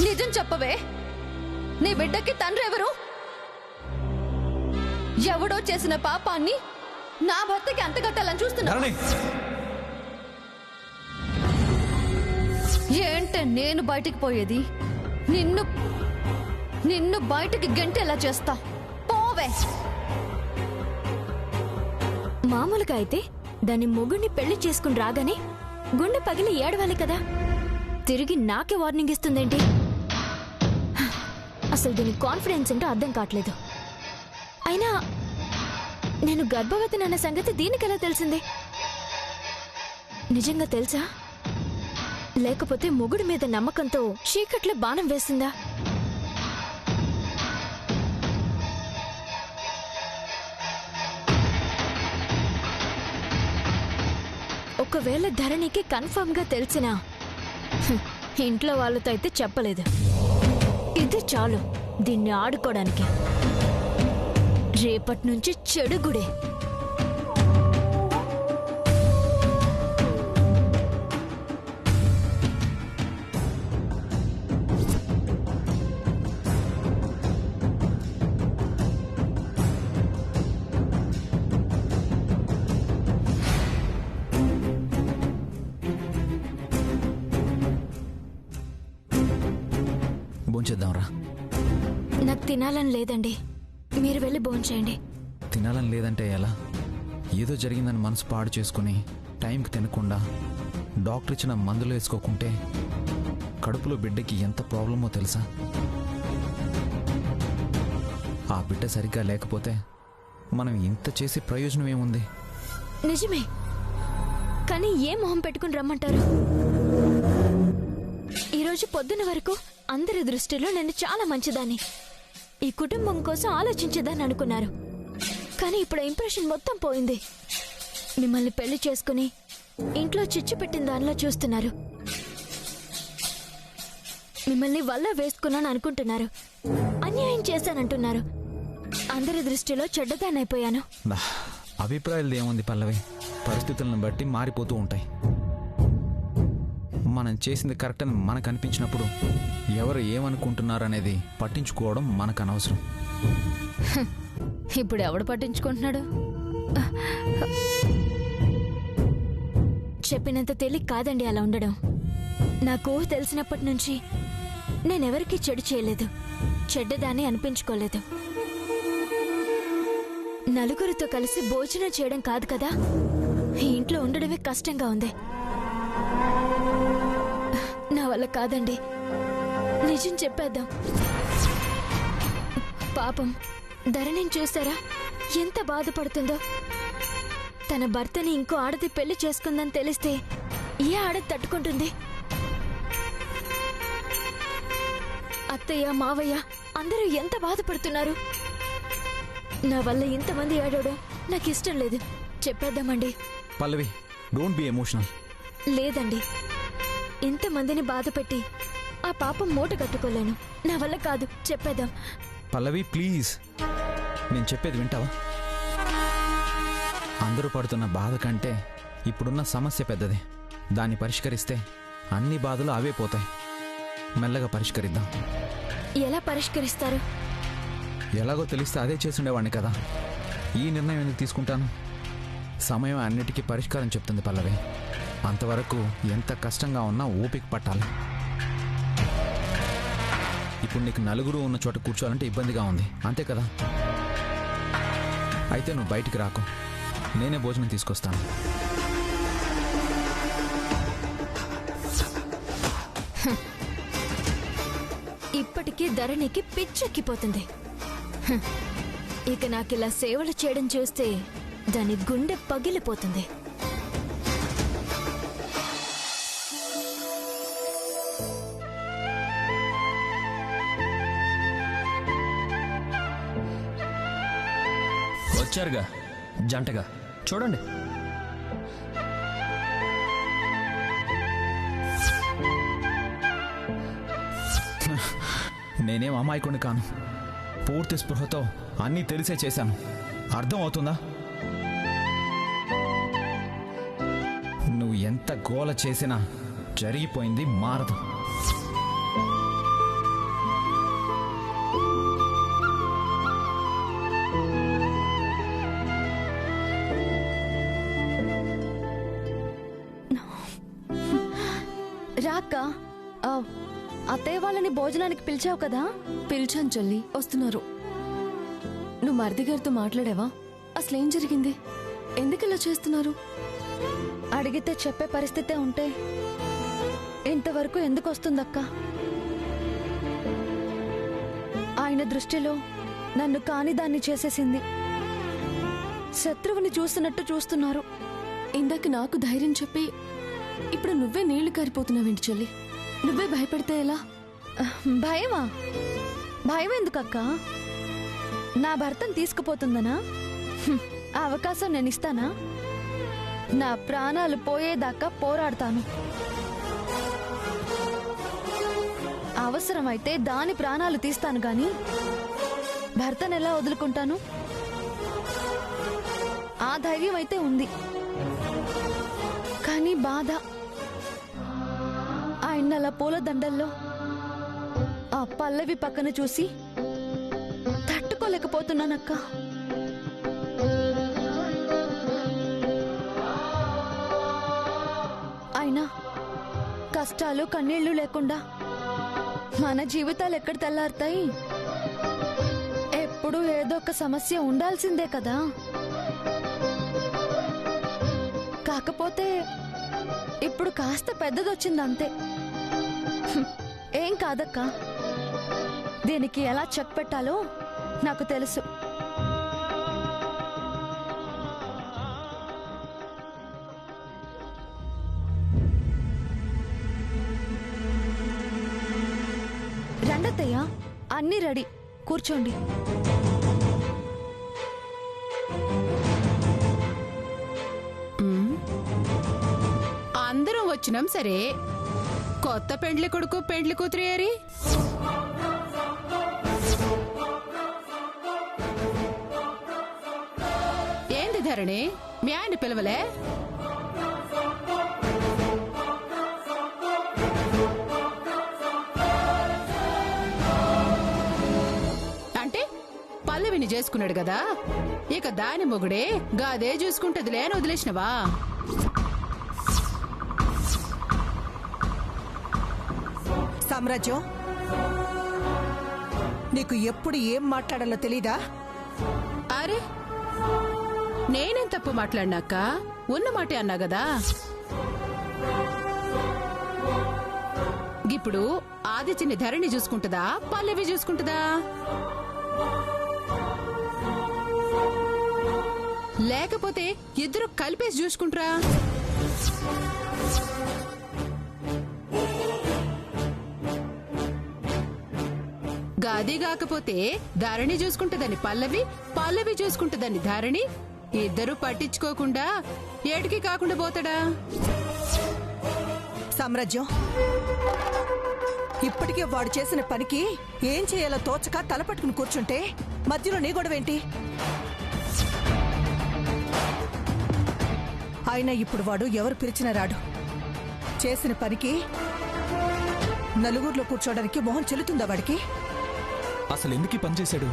నిజం చెప్పవే, నీ బిడ్డకి తండ్రి ఎవరు? ఎవడో చేసిన పాపాన్ని నా భర్తకి అంతగట్టాలని చూస్తున్నా. ఏంటే నేను బయటికి పోయేది? నిన్ను నిన్ను బయటికి గంటేలా చేస్తా. పోవే. మామూలుగా అయితే దాని మొగుడిని పెళ్లి చేసుకుని రాగానే గుండె పగిలి ఏడవాలి కదా, తిరిగి నాకే వార్నింగ్ ఇస్తుందేంటి? అసలు దీని కాన్ఫిడెన్స్ ఏంటో అర్థం కావట్లేదు. అయినా నేను గర్భవతి అన్న సంగతి దీనికెలా తెలిసింది? నిజంగా తెలుసా, లేకపోతే మొగుడి మీద నమ్మకంతో చీకట్లో బాణం వేసిందా? ఒకవేళ ధరణికి కన్ఫర్మ్ గా తెలిసినా ఇంట్లో వాళ్ళతో అయితే చెప్పలేదు. ఇది చాలు దీన్ని ఆడుకోవడానికి. రేపటి నుంచి చెడుగుడే. భోంచేద్దాంరా. నాకు తినాలని లేదండి, మీరు వెళ్ళి భోంచేయండి. తినాలని లేదంటే ఎలా? ఏదో జరిగిందని మనసు పాడు చేసుకుని టైంకి తినకుండా డాక్టర్ ఇచ్చిన మందులు వేసుకోకుంటే కడుపులో బిడ్డకి ఎంత ప్రాబ్లమో తెలుసా? ఆ బిడ్డ సరిగ్గా లేకపోతే మనం ఇంత చేసి ప్రయోజనం ఏముంది? నిజమే, కానీ ఏ మొహం పెట్టుకుని రమ్మంటారు? ఈరోజు పొద్దున వరకు అందరి దృష్టిలో నేను చాలా మంచిదాన్ని, ఈ కుటుంబం కోసం ఆలోచించేదాన్ని అనుకున్నారు. కానీ ఇప్పుడు ఇంప్రెషన్ మొత్తం పోయింది. మిమ్మల్ని పెళ్లి చేసుకుని ఇంట్లో చిచ్చు పెట్టిన దానిలో చూస్తున్నారు. మిమ్మల్ని వల్ల వేసుకున్నాను అనుకుంటున్నారు. అన్యాయం చేశానంటున్నారు. అందరి దృష్టిలో చెడ్డదాన్ని అయిపోయాను. అభిప్రాయాలు ఏముంది పల్లవి, పరిస్థితులను బట్టి మారిపోతూ ఉంటాయి. మనం చేసింది కరెక్ట్ అని మనకు అనిపించినప్పుడు ఎవరు ఏమనుకుంటున్నారనేది పట్టించుకోవడం మనకు అనవసరం. ఇప్పుడు ఎవడు పట్టించుకుంటున్నాడు? చెప్పినంత తేలిక కాదండి అలా ఉండడం. నాకు తెలిసినప్పటి నుంచి నేనెవరికీ చెడు చేయలేదు, చెడ్డదాన్ని అనిపించుకోలేదు. నలుగురితో కలిసి భోజనం చేయడం కాదు కదా, ఇంట్లో ఉండడమే కష్టంగా ఉంది. నా వల్ల కాదండి, నిజం చెప్పేద్దాం. పాపం ధరణిని చూసారా ఎంత బాధపడుతుందో? తన భర్తని ఇంకో ఆడది పెళ్లి చేసుకుందని తెలిస్తే ఏ ఆడది తట్టుకుంటుంది? అత్తయ్య మావయ్య అందరూ ఎంత బాధపడుతున్నారు. నా వల్ల ఇంతమంది ఏడవడం నాకు ఇష్టం లేదు. చెప్పేద్దామండి. పల్లవి, డోంట్ బి ఎమోషనల్. లేదండి, ఇంతమందిని బాధ పెట్టి ఆ పాపం మూట కట్టుకోలేను. నా వల్ల కాదు. చెప్పేద్దాం. పల్లవి ప్లీజ్, నేను చెప్పేది వింటావా? అందరూ పడుతున్న బాధ కంటే ఇప్పుడున్న సమస్య పెద్దది. దాన్ని పరిష్కరిస్తే అన్ని బాధలు అవే పోతాయి. మెల్లగా పరిష్కరిద్దాం. ఎలా పరిష్కరిస్తారు? ఎలాగో తెలిస్తే అదే చేసుండేవాడిని కదా. ఈ నిర్ణయం ఎందుకు తీసుకుంటాను? సమయం అన్నిటికీ పరిష్కారం చెప్తుంది పల్లవి. అంతవరకు ఎంత కష్టంగా ఉన్నా ఓపిక పట్టాలి. ఇప్పుడు నీకు నలుగురు ఉన్న చోట కూర్చోవాలంటే ఇబ్బందిగా ఉంది, అంతే కదా? అయితే నువ్వు బయటికి రాకు, నేనే భోజనం తీసుకొస్తాను. ఇప్పటికీ ధరణికి పిచ్చెక్కిపోతుంది. ఇక నాకిలా సేవలు చేయడం చూస్తే దాని గుండె పగిలిపోతుంది. వచ్చారుగా జంటగా, చూడండి. నేనేం అమాయకుడిని కాను. పూర్తి స్పృహతో అన్నీ తెలిసే చేశాను. అర్థం అవుతుందా? నువ్వు ఎంత గోల చేసినా జరిగిపోయింది మారదు. రాక్క అత్తయ్య వాళ్ళని భోజనానికి పిలిచావు కదా? పిలిచాను చెల్లి, వస్తున్నారు. నువ్వు మరిది గారితో మాట్లాడావా? అసలేం జరిగింది? ఎందుకు ఇలా చేస్తున్నారు? అడిగితే చెప్పే పరిస్థితే ఉంటే ఇంతవరకు ఎందుకు వస్తుందక్క? ఆయన దృష్టిలో నన్ను కాని దాన్ని చేసేసింది. శత్రువుని చూస్తున్నట్టు చూస్తున్నారు. ఇందాక నాకు ధైర్యం చెప్పి ఇప్పుడు నువ్వే నీళ్లు కారిపోతున్నావేంటి చెల్లి? నువ్వే భయపడితే ఎలా? భయమా? భయం ఎందుకక్క? నా భర్తను తీసుకుపోతుందనా? ఆ అవకాశం నేను ఇస్తానా? నా ప్రాణాలు పోయేదాకా పోరాడతాను. అవసరమైతే దాని ప్రాణాలు తీస్తాను గాని భర్తను ఎలా వదులుకుంటాను? ఆ ధైర్యం అయితే ఉంది. కానీ బాధ, ఆయన అలా పూల దండల్లో ఆ పల్లవి పక్కన చూసి తట్టుకోలేకపోతున్నానక్క. అయినా కష్టాలు కన్నీళ్లు లేకుండా మన జీవితాలు ఎక్కడ తెల్లారుతాయి? ఎప్పుడు ఏదో ఒక సమస్య ఉండాల్సిందే కదా. కాకపోతే ఇప్పుడు కాస్త పెద్దదొచ్చిందంతే. ఏం కాదక్క, దీనికి ఎలా చెక్ పెట్టాలో నాకు తెలుసు. రండత్తయ్య, అన్నీ రెడీ, కూర్చోండి. అందరం వచ్చినాం సరే, కొత్త పెండ్లి కొడుకు పెండ్లి కూతురు ఏరి? ఏంది ధరణి, మీ ఆయన పిలవలే? అంటే పల్లవిని చేసుకున్నాడు కదా, ఇక దాని మొగుడే గాదే చూసుకుంటదిలే అని వదిలేసినవా? సామ్రాజ్యం, నీకు ఎప్పుడు ఏం మాట్లాడాలో తెలీదా? అరే, నేనేం తప్పు మాట్లాడినాక ఉన్న మాటే అన్నా కదా. ఇప్పుడు ఆదిత్యని ధరణి చూసుకుంటుందా, పల్లవి చూసుకుంటుందా? లేకపోతే ఇద్దరు కలిపేసి చూసుకుంటారా? గాది కాకపోతే ధరణి చూసుకుంటుందని పల్లవి, పల్లవి చూసుకుంటుందని ధరణి, ఇద్దరు పట్టించుకోకుండా ఏటికి కాకుండా పోతాడా? సామ్రాజ్యం, ఇప్పటికే వాడు చేసిన పనికి ఏం చేయాలో తోచక తలపట్టుకుని కూర్చుంటే మధ్యలో నీ గొడవేంటి? అయినా ఇప్పుడు వాడు ఎవరు పిలిచినా రాడు. చేసిన పనికి నలుగురిలో కూర్చోడానికి మొహం చెల్లుతుందా వాడికి? అసలు ఎందుకు పనిచేశాడు?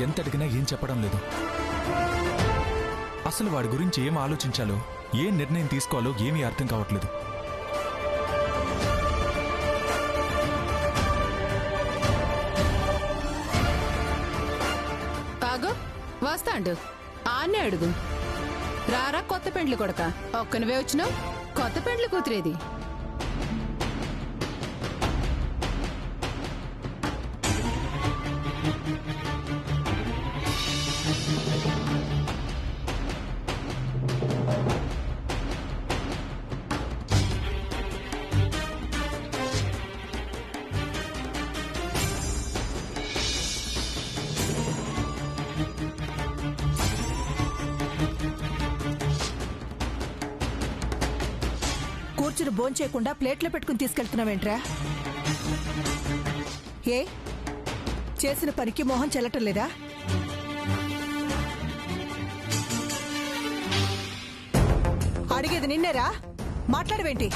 ఎంత అడిగినా ఏం చెప్పడం లేదు. అసలు వాడి గురించి ఏం ఆలోచించాలో, ఏం నిర్ణయం తీసుకోవాలో ఏమీ అర్థం కావట్లేదు. ఆగో, వస్తాండు, ఆన్నే అడుగు. రారా కొత్త పెండ్లి కొడక, ఒక్కనివే వచ్చినావు, కొత్త పెండ్లి కూతురేది? కూర్చుని భోంచేయకుండా ప్లేట్లో పెట్టుకుని తీసుకెళ్తున్నావేంట్రా? ఏ చేసిన పనికి మొహం చెల్లటం లేదా? అడిగేది నిన్నేరా, మాట్లాడవేంటి?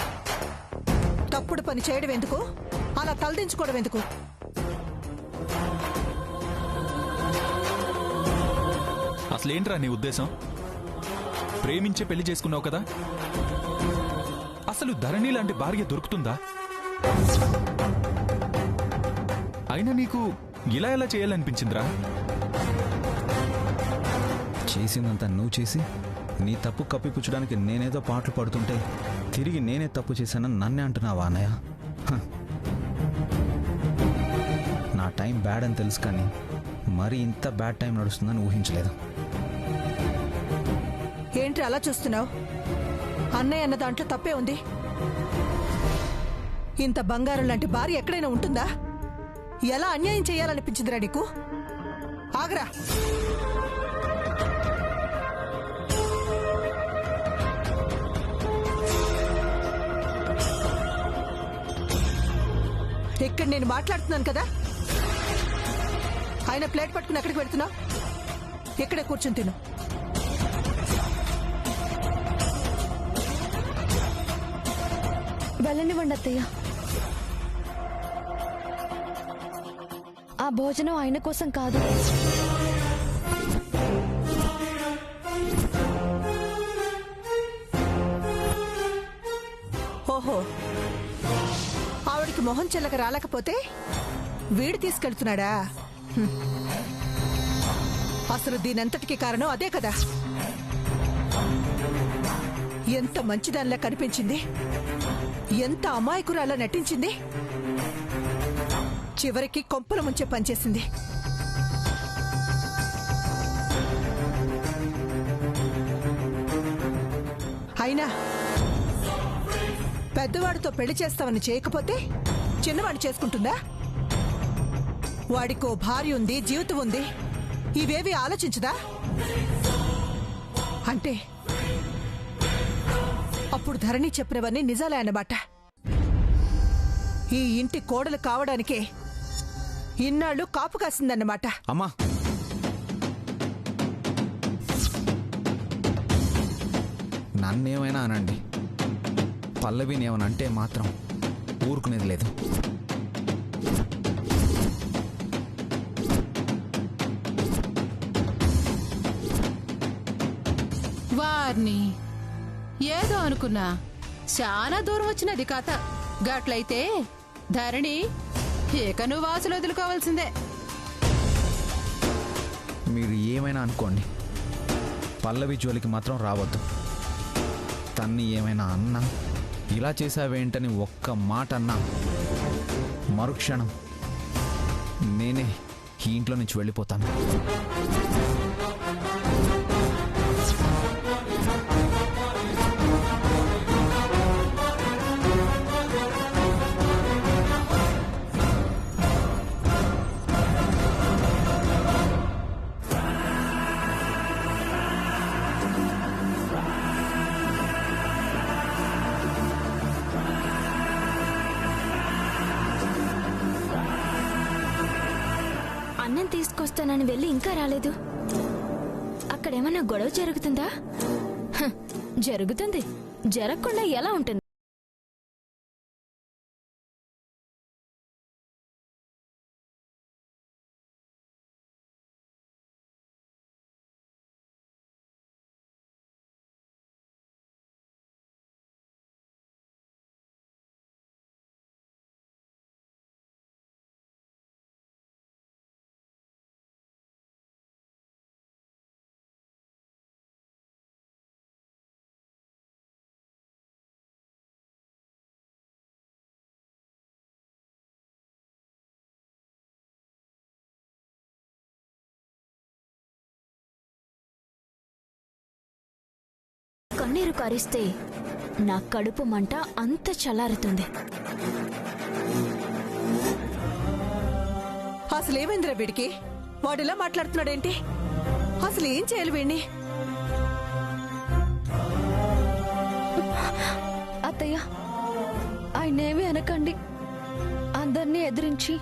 తప్పుడు పని చేయడం ఎందుకు? అలా తలదించుకోవడం ఎందుకు? అసలేంట్రా నీ ఉద్దేశం? ప్రేమించే పెళ్లి చేసుకున్నావు కదా, అసలు ధరణి లాంటి భార్య దొరుకుతుందా? అయినా నీకు ఇలా ఎలా చేయాలనిపించిందిరా? చేసిందంతా నువ్వు చేసి నీ తప్పు కప్పిపుచ్చడానికి నేనేదో పాటలు పడుతుంటే తిరిగి నేనే తప్పు చేశానని నన్నే అంటున్నావా అన్నయ్య? నా టైం బ్యాడ్ అని తెలుసు, కానీ మరి ఇంత బ్యాడ్ టైం నడుస్తుందని ఊహించలేదు. ఏంటి అలా చూస్తున్నావు? అన్నయ్య అన్న దాంట్లో తప్పే ఉంది. ఇంత బంగారం లాంటి భార్య ఎక్కడైనా ఉంటుందా? ఎలా అన్యాయం చేయాలనిపించిందిరా నీకు? ఆగరా. ఇక్కడ నేను మాట్లాడుతున్నాను కదా, ఆయన ప్లేట్ పట్టుకుని ఎక్కడికి పెడుతున్నావు? ఇక్కడే కూర్చుని తిను. వెళ్ళనివ్వండి అత్తయ్య. ఆ భోజనం ఆయన కోసం కాదు. ఓహో, ఆవిడికి మొహం చెల్లక రాలేకపోతే వీడు తీసుకెళ్తున్నాడా? అసలు దీనంతటికి కారణం అదే కదా. ఎంత మంచిదానిలా కనిపించింది, ఎంత అమాయకురాలా నటించింది, చివరికి కొంపల ముంచే పనిచేసింది. అయినా పెద్దవాడితో పెళ్లి చేస్తామని చేయకపోతే చిన్నవాడిని చేసుకుంటుందా? వాడికో భార్య ఉంది, జీవితం ఉంది, ఇవేవి ఆలోచించదా? అంటే అప్పుడు ధరణి చెప్పినవన్నీ నిజాలే అన్నమాట. ఈ ఇంటి కోడలు కావడానికే ఇన్నాళ్ళు కాపు కాసిందన్నమాట. అమ్మా, నన్నేమైనా అనండి, పల్లవిని ఏమైనా అంటే మాత్రం ఊరుకునేది లేదు. వారిని ఏదో అనుకున్నా, చాలా దూరం వచ్చినది కథ. గట్లయితే ధరణి ఇక నువ్వు వాసులు వదులుకోవాల్సిందే. మీరు ఏమైనా అనుకోండి, పల్లవి జోలికి మాత్రం రావద్దు. తన్ని ఏమైనా అన్నా, ఇలా చేసావేంటని ఒక్క మాట అన్నా, మరుక్షణం నేనే ఈ ఇంట్లో నుంచి వెళ్ళిపోతాను. అన్నం తీసుకొస్తానని వెళ్ళి ఇంకా రాలేదు. అక్కడేమన్నా గొడవ జరుగుతుందా? జరుగుతుంది, జరగకుండా ఎలా ఉంటుంది? కన్నీరు కారిస్తే నా కడుపు మంట అంత చల్లారుతుంది. అసలేమైందిరా వీడికి? వాడిలా మాట్లాడుతున్నాడేంటి? అసలు ఏం చేయాలి వీడిని? అత్తయ్య, ఆయనేమీ అనకండి. అందర్నీ ఎదిరించి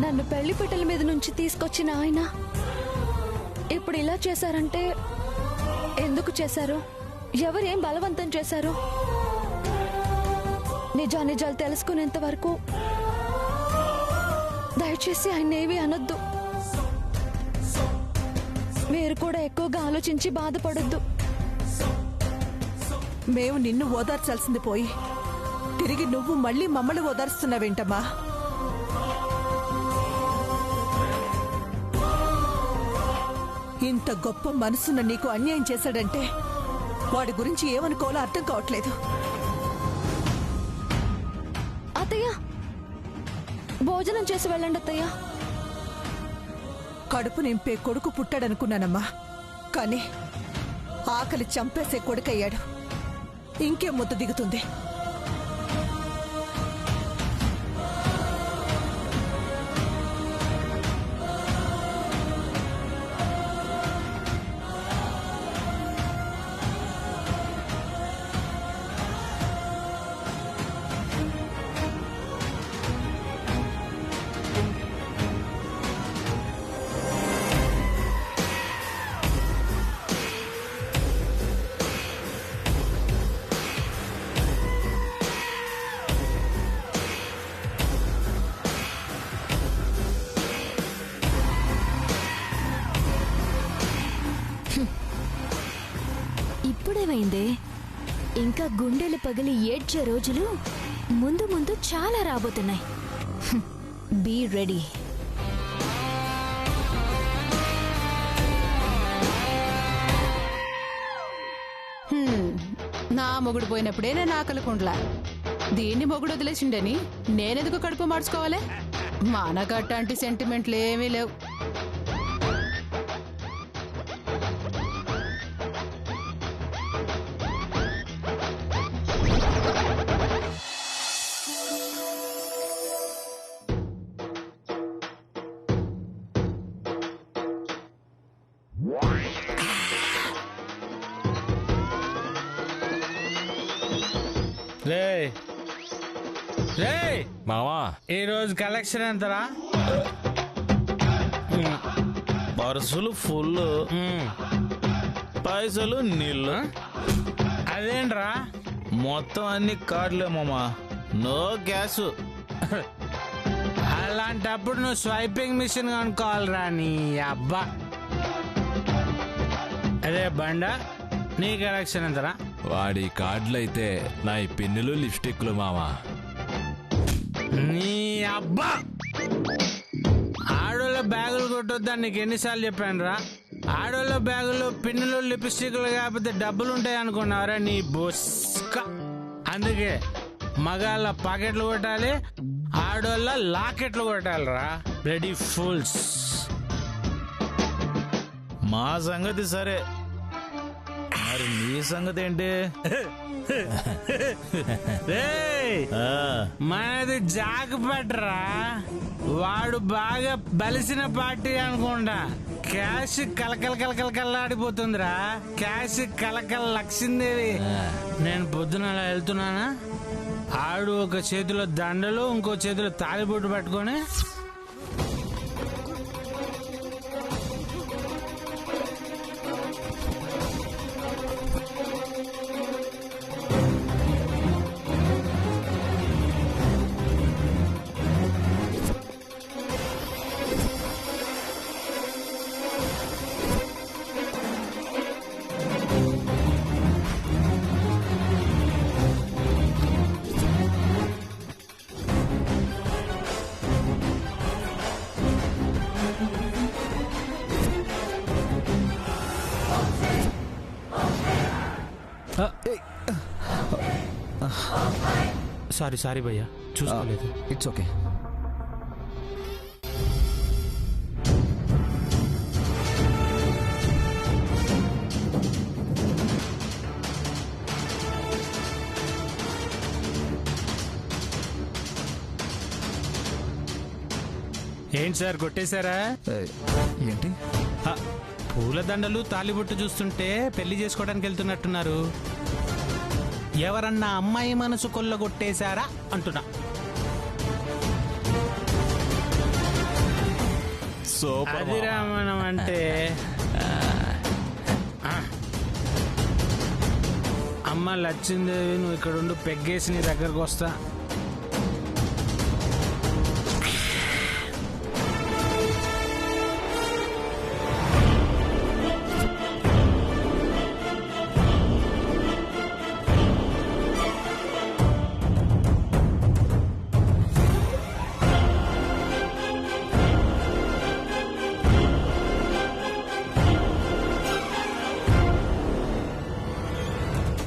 నన్ను పెళ్లి పిట్టల మీద నుంచి తీసుకొచ్చిన ఆయన ఇప్పుడు ఇలా చేశారంటే ఎందుకు చేశారు? ఎవరేం బలవంతం చేశారు? నిజానిజాలు తెలుసుకునేంత వరకు దయచేసి ఆయన్నేమీ అనొద్దు. మీరు కూడా ఎక్కువగా ఆలోచించి బాధపడొద్దు. మేము నిన్ను ఓదార్చాల్సింది పోయి తిరిగి నువ్వు మళ్ళీ మమ్మల్ని ఓదార్స్తున్నావేంటమ్మా? ఇంత గొప్ప మనసున్న నీకు అన్యాయం చేశాడంటే వాడి గురించి ఏమనుకోవాలో అర్థం కావట్లేదు. అత్తయ్య, భోజనం చేసి వెళ్ళండి అత్తయ్య. కడుపు నింపే కొడుకు పుట్టాడనుకున్నానమ్మా, కానీ ఆకలి చంపేసే కొడుకయ్యాడు. ఇంకేం ముద్ద దిగుతుంది? ఇప్పుడేమైందే? ఇంకా గుండెలు పగిలి ఏడ్చే రోజులు ముందు ముందు చాలా రాబోతున్నాయి. Be ready. నా మొగుడు పోయినప్పుడే నేను ఆకలి కుండ్లా. దీన్ని మొగుడు వదిలేసిండని నేనెందుకు కడుపు మార్చుకోవాలి? మనకు అట్లాంటి సెంటిమెంట్లు ఏమీ లేవు. మావా, ఈరోజు కలెక్షన్ ఎంతరా? పర్సులు ఫుల్, పైసలు నీళ్ళు. అదేంట్రా? మొత్తం అన్ని కార్డులే మామా, నో క్యాష్. అలాంటప్పుడు నువ్వు స్వైపింగ్ మిషన్ కొనుక్కోవాలరా నీ అబ్బా. అదే బండ, నీ కలెక్షన్ ఎంతరా? వాడి కార్డులు అయితే నా ఈ పిన్నులు లిప్స్టిక్లు మామా. నీ అబ్బా, ఆడోళ్ళ బ్యాగులు కొట్టొద్దని నీకు ఎన్నిసార్లు చెప్పాను రా? ఆడోళ్ళ బ్యాగులు పిన్నులు లిప్స్టిక్లు కాకపోతే డబ్బులు ఉంటాయి అనుకున్నావరా నీ బొస్క. అందుకే మగాళ్ళ పాకెట్లు కొట్టాలి, ఆడోళ్ళ లాకెట్లు కొట్టాలిరా. Ready fulls. మా సంగతి సరే, మరి నీ సంగతి ఏంటి? మనది జాగ్పట్రా. వాడు బాగా బలిసిన పార్టీ అనుకుంటా. క్యాష్ కలకల కలకల కల్లాడిపోతుందిరా. క్యాష్ కలకల లక్ష్మీదేవి. నేను పొద్దున అలా వెళ్తున్నానా, ఆడు ఒక చేతిలో దండలు ఇంకో చేతిలో తాలిబొట్టు పట్టుకొని సారీ భయ్యా, చూసుకోలేదు. It's okay. ఏంటి సార్ కొట్టేశారా? ఏంటి? పూలదండలు తాలిబొట్టు చూస్తుంటే పెళ్లి చేసుకోవడానికి వెళ్తున్నట్టున్నారు. ఎవరన్నా అమ్మాయి మనసు కొల్లగొట్టేశారా అంటున్నా. అది రామణం అంటే అమ్మ లచ్చిందేవి, నువ్వు ఇక్కడ ఉండి పెగ్గేసి నీ దగ్గరకు వస్తా.